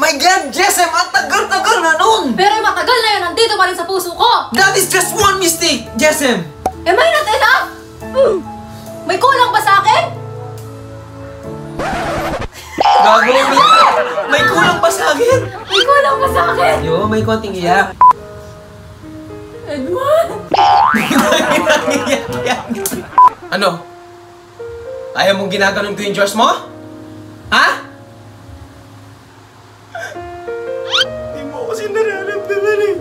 My God, Jesem! Ang tagal-tagal na nun! Pero yung matagal na yun, nandito pa rin sa puso ko! That is just one mistake, Jesem! Am I not enough? May kulang ba sa akin? Gago, may kulang pa sa akin! May kulang ba sa akin? Yo, may konting iyak. Edmond! Ano? Ayaw mong ginaganon ko yung Diyos mo? Ha? Hindi mo kasi nararamdaman eh.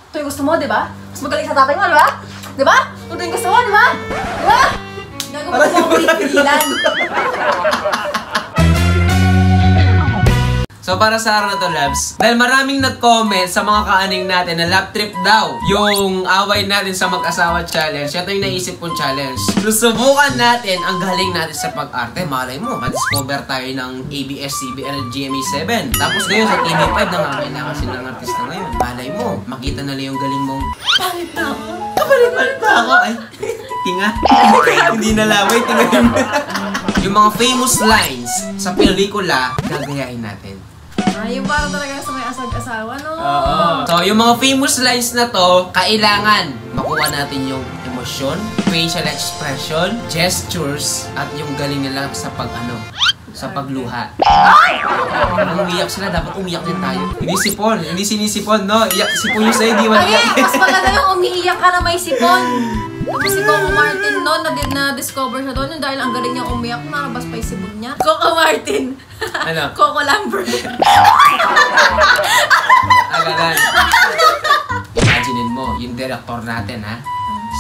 Ito yung gusto mo, di ba? Mas magaling sa tatay mo, di ba? Di ba? Ito yung gusto mo, di ba? Di ba? Gagawin mo ako pipilan. So para sa araw na to, Labs, dahil maraming nag-comment sa mga kaaning natin na lap trip daw yung away natin sa mag-asawa challenge, ito yung naisip kong challenge. Susubukan natin ang galing natin sa pag-arte. Malay mo, ma-discover tayo ng ABS-CBN at GMA7. Tapos ngayon sa TV5, nangangailangan sila ng artista ngayon. Malay mo, makita nila yung galing mong Pangit na ako. kapalit-palit na ako. Ay, tinga. Hindi nalaway, tinga yun. Yung mga famous lines sa pelikula, gagayain natin. Yung parang talaga sa may asag-asawa, no? Oo. So, yung mga famous lines na to, kailangan makuha natin yung emosyon, facial expression, gestures, at yung galing nila sa sa pagluha. Kung umiyak sila, dapat umiyak din tayo. Hindi sipon, hindi sinisipon, no? Iyak, sipon yung sa'yo, di Ay, iyak. mas maganda yung umiiyak ka na may sipon. Tapos si Coco Martin noon, na-discover siya doon dahil ang galing niyang umiyak, narabas pa yung sipon niya. Coco Martin. Ano? Coco Lambert. Agalan. Imaginin mo, yung director natin, ha?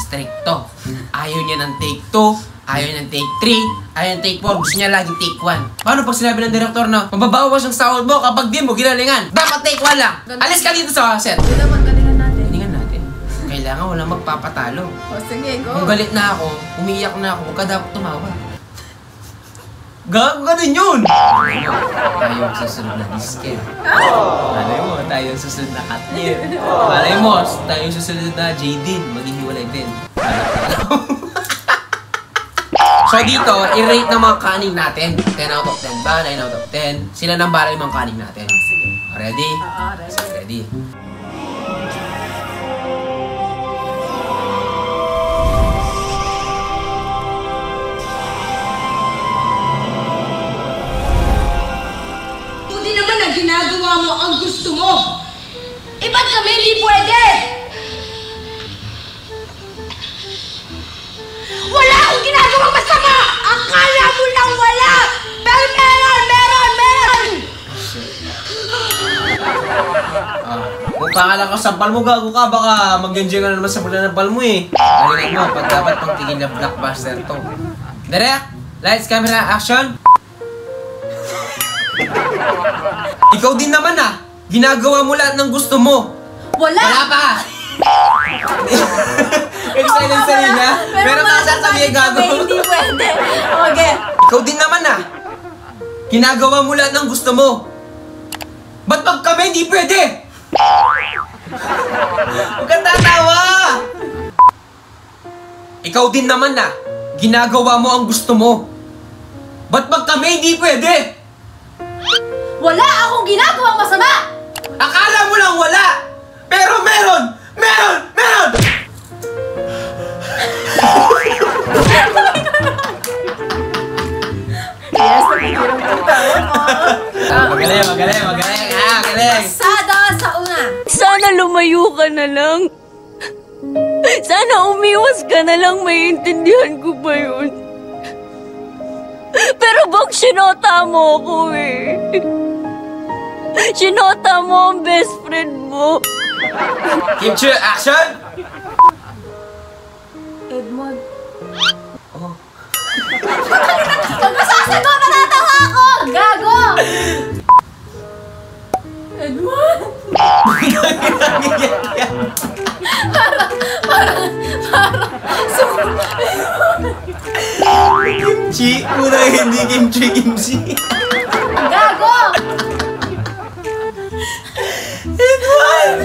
Stricto. Ayaw niya ng take 2, ayaw niya ng take 3, ayaw ng take 4, gusto niya laging take 1. Paano pag sinabi ng director na, mababawas ang sahod mo kapag di mo ginalingan? Dapat take 1 lang. Alis ka dito sa set. Hindi naman galingan natin. Galingan natin. Kailangan walang magpapatalo. O sige, go. Kung galit na ako, umiiyak na ako, huwag ka dapat tumawa. Ganun yun! Tayo ang susunod na disket. Malay mo, tayo ang susunod na Katniel. Malay mo, tayo ang susunod na Jaden. Maghihiwalay din. So dito, i-rate ng mga kaning natin. 10 out of 10 ba? 9 out of 10? Sila nang bala yung mga kaning natin. Sige. Ready? Ready. Ready. Ginagawa mo ang gusto mo. Ba't kami hindi pwede? Wala akong ginagawang masama! Akala mo lang wala! Pero meron! Mukha ka lang kasampal mo, gago ka. Baka mag-enjoy ka na naman sa paglalabal mo eh. Galingan mo, pag dapat pang tingin na blockbuster to. Direct! Lights, camera, action! Ikaw din naman ah! Ginagawa mo lahat ng gusto mo! Wala! Wala pa! Excited sa niya? Pero sasabihin gago. Hindi pwede. Okay. Ikaw din naman ah! Ginagawa mo lahat ng gusto mo! Ba't pag kami hindi pwede? Huwag kang tatawa! Ikaw din naman ah! Ginagawa mo ang gusto mo! Ba't pag kami hindi pwede? Wala akong ginagawang masama! Akala mo lang wala! Pero meron! Yes, nakikirang kong tawa mo. Magaling! Sada sa una. Sana lumayo ka na lang. Sana umiwas ka na lang, maiintindihan ko ba yun? Pero bang sinota mo ako eh. Sinota mo ang best friend mo. Kimchi, action! Edmond. Oh. Pag masasagot, natatawa ako! Gago! Edmond! Parang, Kimchi? Una hindi kimchi. Gago! Edmond!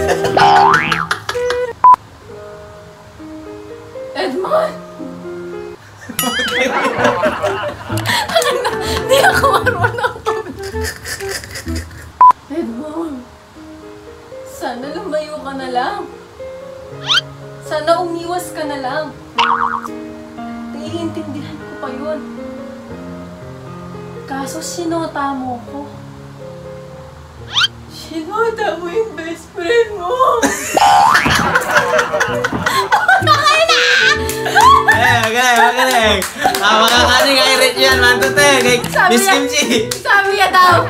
Edmond! Hindi ako marunong. Edmond, sana lumayo ka na lang. Sana umiwas ka na lang. Naiintindihan ko pa yun. Kaso sinota mo ko. Sinota mo yung best friend mo. Magaling. Makakaning kay Rich yan, man to te. Kay Miss Kimchi. Sabi niya daw,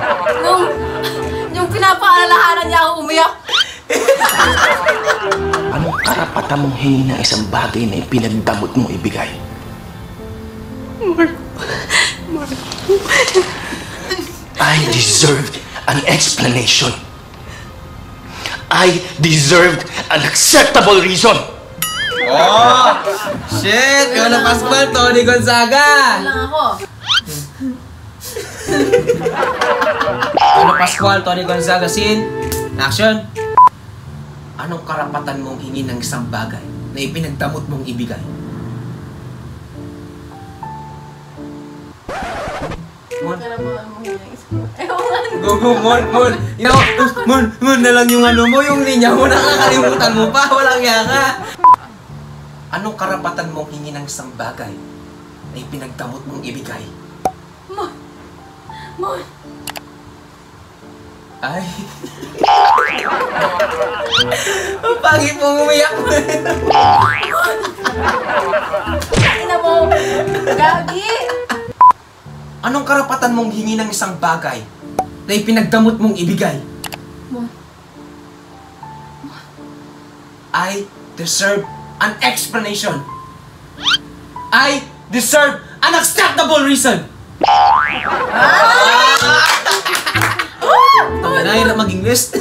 yung pinapaalalahanan niya ako umiyak. Anong karapatan mong hingi ng isang bagay na ipinagdamot mo ibigay? I deserved an explanation. I deserved an acceptable reason. Oh! Shit! Ikaw na Pascual, Tony Gonzaga! Lang ako. Ikaw na Pascual, Tony Gonzaga, scene. Action! Anong karapatan mong hingi ng isang bagay na ipinagdamot mong ibigay? Mon? Mon na lang yung ano mo, yung linya mo, nakakalimutan mo pa, walang yaka. Anong karapatan mong hingi ng isang bagay na ipinagdamot mong ibigay? Mon! Ay. Ang pangit mong umiyak mo. Ina mo! Gagi! Anong karapatan mong hingi ng isang bagay na ipinagdamot mong ibigay? Mon. I deserve an explanation. I deserve an acceptable reason. Tama na, yun ang mag-English.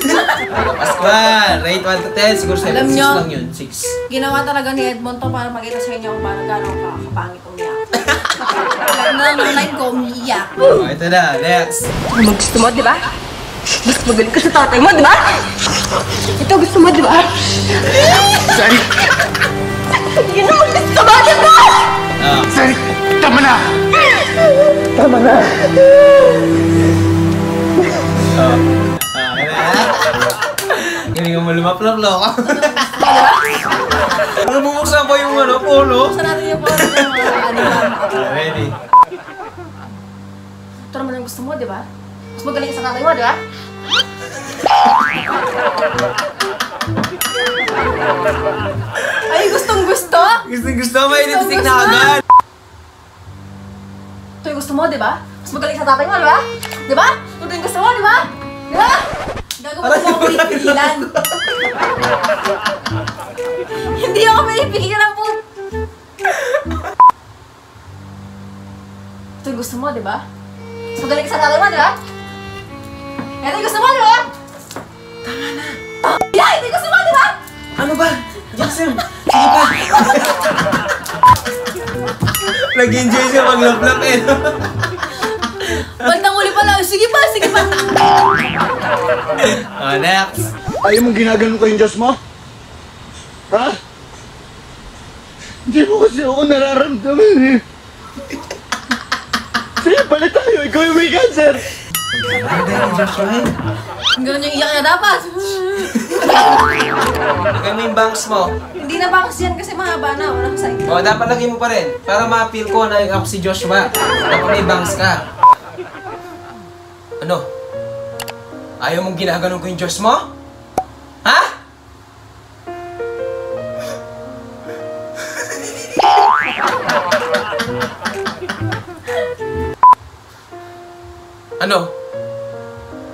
Pascual, rate 1 to 10, siguro 7, Alam 6 nyo, lang yun, 6. Ginawa talaga ni Edmond to para makita sa inyo kung paano gano'ng kapangit umiyak. Alam na ng line ko, umiiyak. Oh, ito na, next. Ano gusto mo, di ba? Mas magaling ka sa tatay mo, di ba? Ito gusto mo, di ba? Sorry! Yun naman gusto mo, di ba? Sorry! Tama na! Tama na! Galing mo lumaplok-lok. Ano bubuksan pa yung ano, polo? Buksan natin yung polo ng mga animal. Ready. Ito naman ang gusto mo, di ba? Mas magaling ka sa tatay mo, di ba? Ay, gustong gusto! Gusto may lipstick na agad. Ito yung gusto mo, di ba? Mas magaling sa tatay mo, di ba? Di ba? Ito yung gusto mo, di ba? Di ba? Gagawin mo ako pinipigilan. Hindi ako pinipigilan po. Ito yung gusto mo, di ba? Mas magaling sa tatay mo, di ba? Ito yung gusto mo, di ba? Tama na. Yeah, ito yung gusto mo, di ba? Ano ba? Jackson, sige pa. Nag-enjoy siya mag-lap-lap eh. Bandang uli pala. Sige pa, sige pa. Oh, next. Ayaw mong ginagano ko yung Diyos mo? Ha? Hindi mo kasi ako nararamdaman eh. Sige, palit tayo. Ikaw yung may cancer. Ano yung Joshua? Ganun yung iyak niya dapat. Lagay mo yung bangs mo. Hindi na bangs yan kasi mahaba na. Walang side. O, dapat lagay mo pa rin. Para ma-feel ko na ako si Joshua. Dapat may bangs ka. Ano? Ayaw mong ginaganon ko yung Diyos mo? Ha? Ano?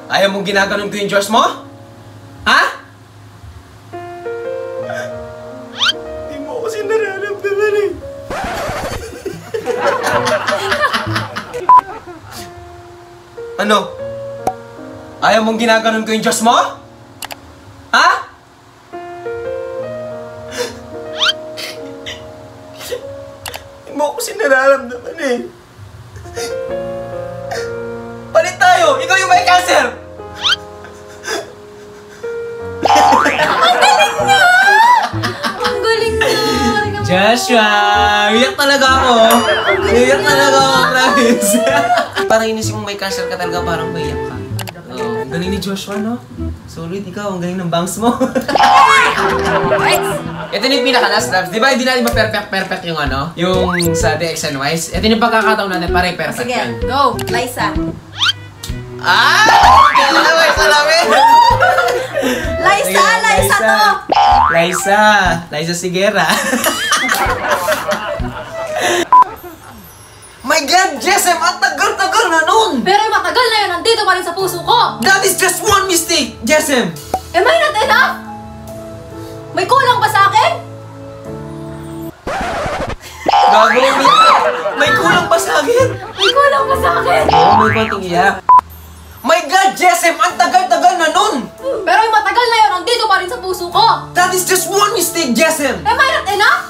Ayaw mong ginaganon ko yung Diyos mo? Ha? Hindi mo kasi nararamdaman eh. Ano? Ayaw mong ginaganon ko yung Diyos mo? Ha? Hindi mo kasi nararamdaman eh. Palit tayo! Ikaw yung may cancer! Ang galing na! Joshua! Iyak talaga ako. Iyak talaga ako, promise. Parang inisip mong may cancer ka talaga, parang maiyak ka. Oh, ang galing ni Joshua, no? Solid, ikaw. Ang galing ng bangs mo. Ito na yung pinaka-last labs. Di ba hindi natin ma-perfect yung ano? Yung sa The X and Y's. Ito yung pagkakataon natin para i-perfect Sige, yan. go! Liza. Kailan na may salamin! Liza! Liza to! Liza Sigera. My God, Jesem! Ang tagal-tagal na nun! Pero yung matagal na yun, nandito pa rin sa puso ko! That is just one mistake, Jesem! Am I not enough? May kulang ba sa akin? Gago, may kulang pa sa akin! May kulang ba sa akin? Oo, may konting iyak. My God, Jesem! Ang tagal-tagal na nun! Pero yung matagal na yun, nandito pa rin sa puso ko! That is just one mistake, Jesem! Am I not enough?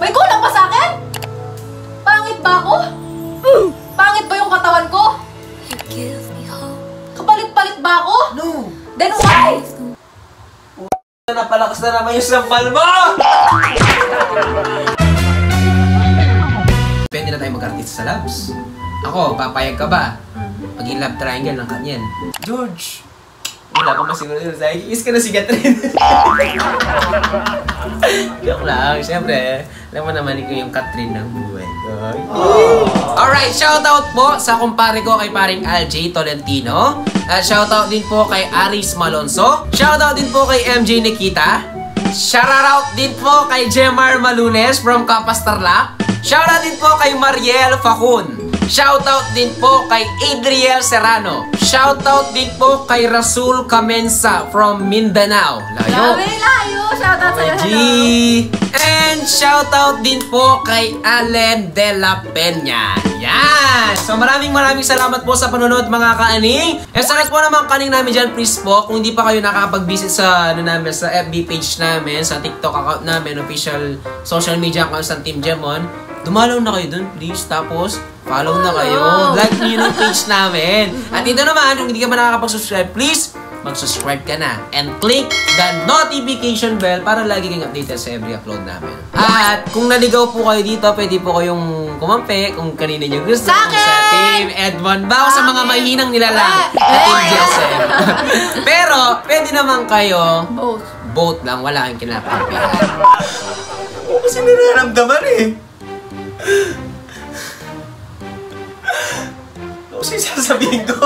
May kulang ba sa akin? Pangit ba ako? Pangit ba yung katawan ko? Kapalit-palit ba ako? No! Then why? Napalakas na naman yung sampal mo! Pwede na tayo mag-artist sa labs. Ako, papayag ka ba? Maging love triangle ng kanyan. George! Wala pa masiguro yun sa akin. Is ka na si Catherine. Joke lang. Siyempre, alam mo naman ko yung Catherine ng buhay ko. Alright, shoutout po sa kumpare ko kay paring LJ Tolentino. At shoutout din po kay Aris Malonzo. Shoutout din po kay MJ Nikita. Shoutout din po kay Jemar Malunes from Kapas Tarlac. Shoutout din po kay Mariel Facun. Shoutout din po kay Adriel Serrano. Shoutout din po kay Rasul Camensa from Mindanao. Layo. Layo! Shoutout sa'yo, G. hello! And shoutout din po kay Allen De La Peña. Yan! So maraming salamat po sa panonood mga kaaning. And sa lahat po naman kaning namin dyan, please po, kung hindi pa kayo nakapag-visit sa, namin, sa FB page namin, sa TikTok account namin, official social media account sa Team Gemon, dumalaw na kayo dun, please. Tapos, follow na kayo. Like nyo yung page namin. At ito naman, kung hindi ka pa nakakapag-subscribe, please, mag-subscribe ka na. And click the notification bell para lagi kang updated sa every upload namin. At kung naligaw po kayo dito, pwede po kayong kumampi kung kanina nyo gusto. Sa akin! Sa Team Edmond ba? O sa mga mahinang nilalang na Team Jessel. Pero, pwede naman kayo Both. both lang. Wala kang kinapampihan. Kasi nararamdaman eh. Ano kasi sasabihin ko?